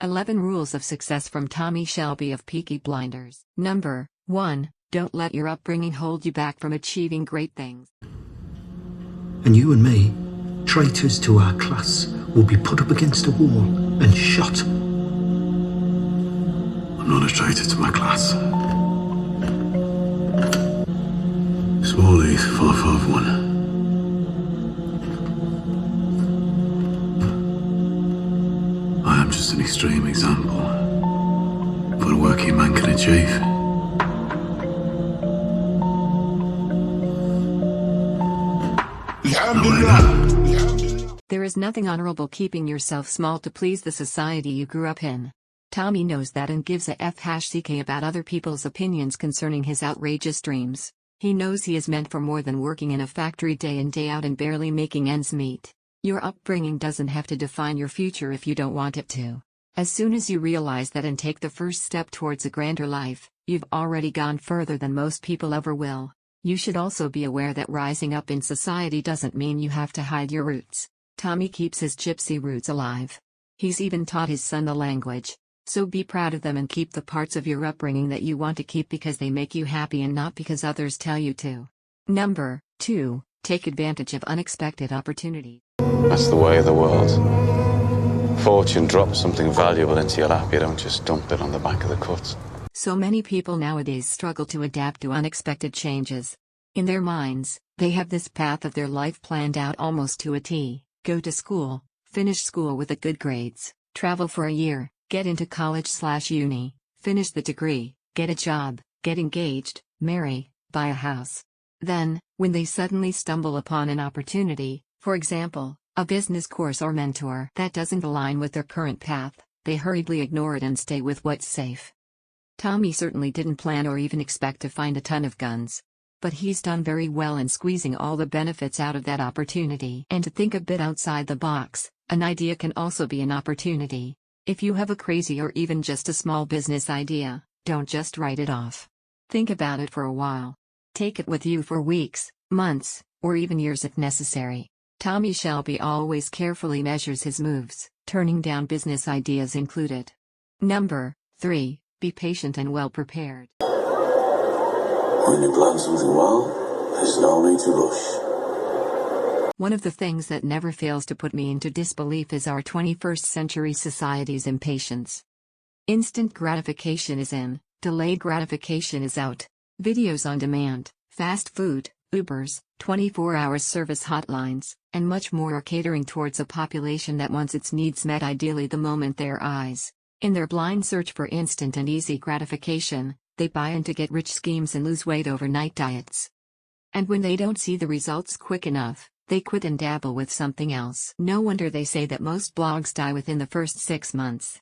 11 Rules of Success from Tommy Shelby of Peaky Blinders. Number 1. Don't let your upbringing hold you back from achieving great things. And you and me, traitors to our class, will be put up against a wall and shot. I'm not a traitor to my class. Small E's 451. I am just an extreme example of what a working man can achieve. There is nothing honorable keeping yourself small to please the society you grew up in. Tommy knows that and gives a ck about other people's opinions concerning his outrageous dreams. He knows he is meant for more than working in a factory day in day out and barely making ends meet. Your upbringing doesn't have to define your future if you don't want it to. As soon as you realize that and take the first step towards a grander life, you've already gone further than most people ever will. You should also be aware that rising up in society doesn't mean you have to hide your roots. Tommy keeps his gypsy roots alive. He's even taught his son the language. So be proud of them and keep the parts of your upbringing that you want to keep because they make you happy and not because others tell you to. Number 2. Take advantage of unexpected opportunity. That's the way of the world. Fortune drops something valuable into your lap, you don't just dump it on the back of the cut. So many people nowadays struggle to adapt to unexpected changes. In their minds, they have this path of their life planned out almost to a T. Go to school, finish school with the good grades, travel for a year, get into college/uni, finish the degree, get a job, get engaged, marry, buy a house. Then, when they suddenly stumble upon an opportunity, for example, a business course or mentor that doesn't align with their current path, they hurriedly ignore it and stay with what's safe. Tommy certainly didn't plan or even expect to find a ton of guns. But he's done very well in squeezing all the benefits out of that opportunity. And to think a bit outside the box, an idea can also be an opportunity. If you have a crazy or even just a small business idea, don't just write it off. Think about it for a while. Take it with you for weeks, months, or even years if necessary. Tommy Shelby always carefully measures his moves, turning down business ideas included. Number 3. Be patient and well prepared. When you plan something well, there's no need to rush. One of the things that never fails to put me into disbelief is our 21st century society's impatience. Instant gratification is in, delayed gratification is out. Videos on demand, fast food, Ubers, 24-hour service hotlines, and much more are catering towards a population that wants its needs met ideally the moment their eyes. In their blind search for instant and easy gratification, they buy into get-rich schemes and lose weight overnight diets. And when they don't see the results quick enough, they quit and dabble with something else. No wonder they say that most blogs die within the first 6 months.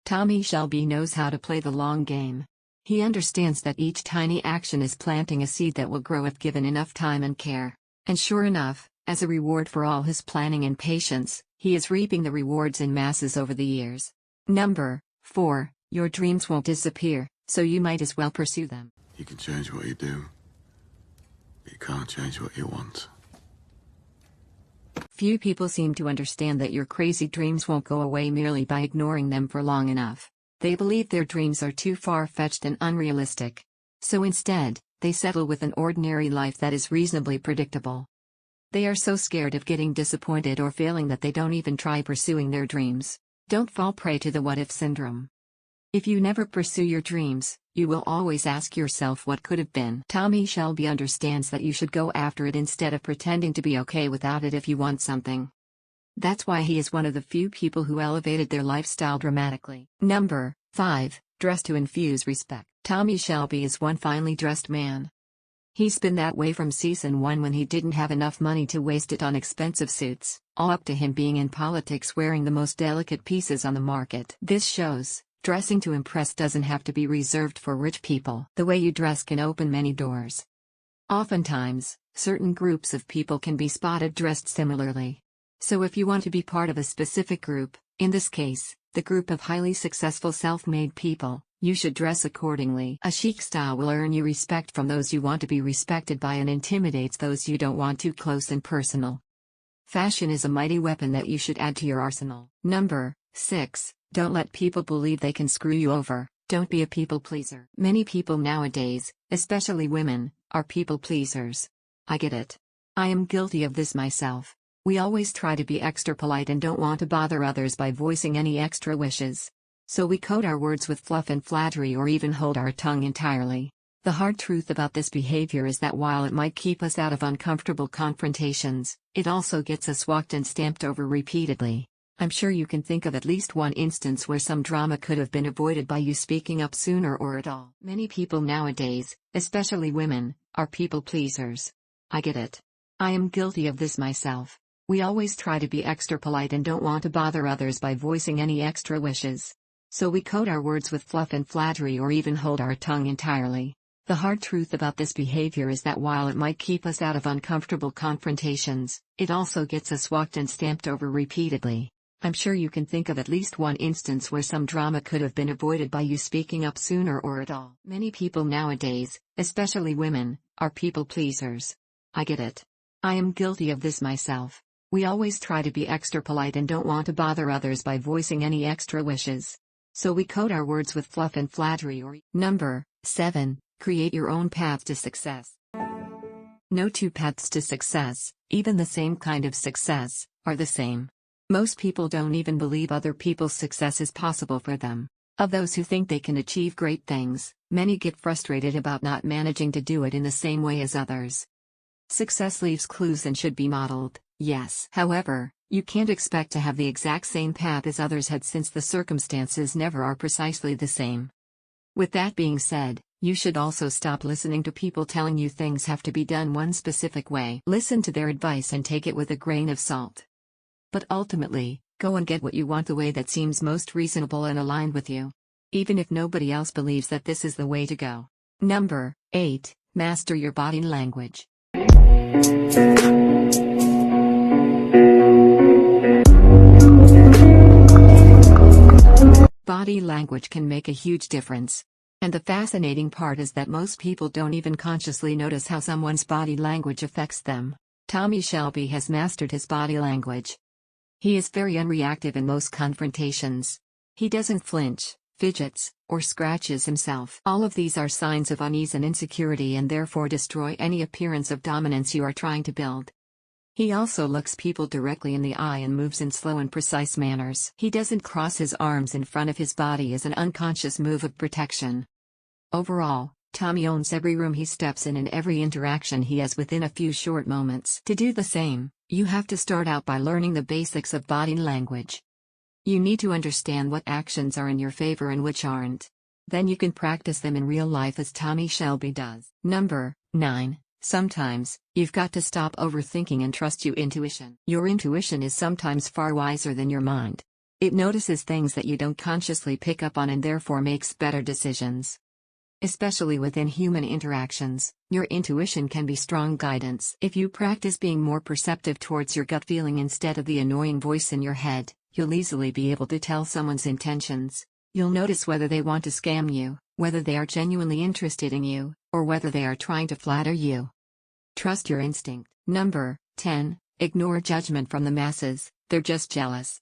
Tommy Shelby knows how to play the long game. He understands that each tiny action is planting a seed that will grow if given enough time and care. And sure enough, as a reward for all his planning and patience, he is reaping the rewards in masses over the years. Number 4. Your dreams won't disappear, so you might as well pursue them. You can change what you do, but you can't change what you want. Few people seem to understand that your crazy dreams won't go away merely by ignoring them for long enough. They believe their dreams are too far-fetched and unrealistic. So instead, they settle with an ordinary life that is reasonably predictable. They are so scared of getting disappointed or failing that they don't even try pursuing their dreams. Don't fall prey to the what-if syndrome. If you never pursue your dreams, you will always ask yourself what could have been. Tommy Shelby understands that you should go after it instead of pretending to be okay without it if you want something. That's why he is one of the few people who elevated their lifestyle dramatically. Number 5. Dress to infuse respect. Tommy Shelby is one finely dressed man. He's been that way from season 1 when he didn't have enough money to waste it on expensive suits, all up to him being in politics wearing the most delicate pieces on the market. This shows, dressing to impress doesn't have to be reserved for rich people. The way you dress can open many doors. Oftentimes, certain groups of people can be spotted dressed similarly. So if you want to be part of a specific group, in this case, the group of highly successful self-made people, you should dress accordingly. A chic style will earn you respect from those you want to be respected by and intimidates those you don't want too close and personal. Fashion is a mighty weapon that you should add to your arsenal. Number 6. Don't let people believe they can screw you over. Don't be a people pleaser. Many people nowadays, especially women, are people pleasers. I get it. I am guilty of this myself. We always try to be extra polite and don't want to bother others by voicing any extra wishes. So we coat our words with fluff and flattery or even hold our tongue entirely. The hard truth about this behavior is that while it might keep us out of uncomfortable confrontations, it also gets us walked and stamped over repeatedly. I'm sure you can think of at least one instance where some drama could have been avoided by you speaking up sooner or at all. Many people nowadays, especially women, are people pleasers. I get it. I am guilty of this myself. We always try to be extra polite and don't want to bother others by voicing any extra wishes. So we coat our words with fluff and flattery or even hold our tongue entirely. The hard truth about this behavior is that while it might keep us out of uncomfortable confrontations, it also gets us walked and stamped over repeatedly. I'm sure you can think of at least one instance where some drama could have been avoided by you speaking up sooner or at all. Many people nowadays, especially women, are people pleasers. I get it. I am guilty of this myself. We always try to be extra polite and don't want to bother others by voicing any extra wishes. So we coat our words with fluff and flattery or... Number 7. Create your own path to success. No two paths to success, even the same kind of success, are the same. Most people don't even believe other people's success is possible for them. Of those who think they can achieve great things, many get frustrated about not managing to do it in the same way as others. Success leaves clues and should be modeled, yes. However, you can't expect to have the exact same path as others had since the circumstances never are precisely the same. With that being said, you should also stop listening to people telling you things have to be done one specific way. Listen to their advice and take it with a grain of salt. But ultimately, go and get what you want the way that seems most reasonable and aligned with you. Even if nobody else believes that this is the way to go. Number 8. Master your body language. Body language can make a huge difference. And the fascinating part is that most people don't even consciously notice how someone's body language affects them. Tommy Shelby has mastered his body language. He is very unreactive in most confrontations. He doesn't flinch, fidgets, or scratches himself. All of these are signs of unease and insecurity and therefore destroy any appearance of dominance you are trying to build. He also looks people directly in the eye and moves in slow and precise manners. He doesn't cross his arms in front of his body as an unconscious move of protection. Overall, Tommy owns every room he steps in and every interaction he has within a few short moments. To do the same, you have to start out by learning the basics of body language. You need to understand what actions are in your favor and which aren't. Then you can practice them in real life as Tommy Shelby does. Number 9. Sometimes, you've got to stop overthinking and trust your intuition. Your intuition is sometimes far wiser than your mind. It notices things that you don't consciously pick up on and therefore makes better decisions. Especially within human interactions, your intuition can be strong guidance. If you practice being more perceptive towards your gut feeling instead of the annoying voice in your head, you'll easily be able to tell someone's intentions. You'll notice whether they want to scam you, whether they are genuinely interested in you, or whether they are trying to flatter you. Trust your instinct. Number 10. Ignore judgment from the masses, they're just jealous.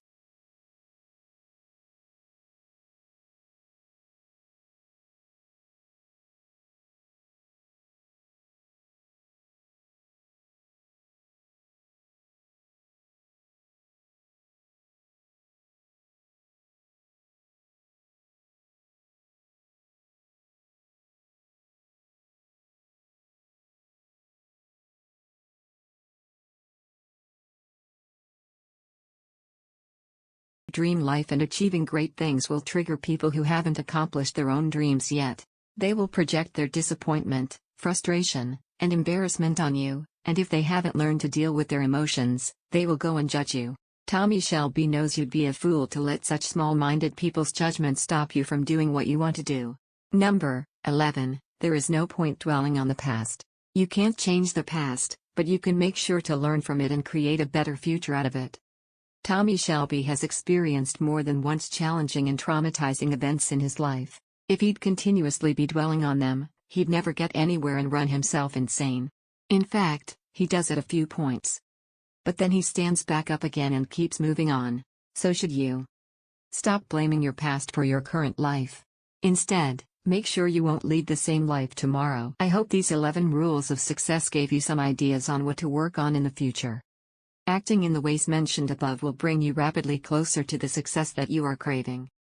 Dream life and achieving great things will trigger people who haven't accomplished their own dreams yet. They will project their disappointment, frustration, and embarrassment on you, and if they haven't learned to deal with their emotions, they will go and judge you. Tommy Shelby knows you'd be a fool to let such small-minded people's judgment stop you from doing what you want to do. Number 11. There is no point dwelling on the past. You can't change the past, but you can make sure to learn from it and create a better future out of it. Tommy Shelby has experienced more than once challenging and traumatizing events in his life. If he'd continuously be dwelling on them, he'd never get anywhere and run himself insane. In fact, he does at a few points. But then he stands back up again and keeps moving on. So should you. Stop blaming your past for your current life. Instead, make sure you won't lead the same life tomorrow. I hope these 11 rules of success gave you some ideas on what to work on in the future. Acting in the ways mentioned above will bring you rapidly closer to the success that you are craving.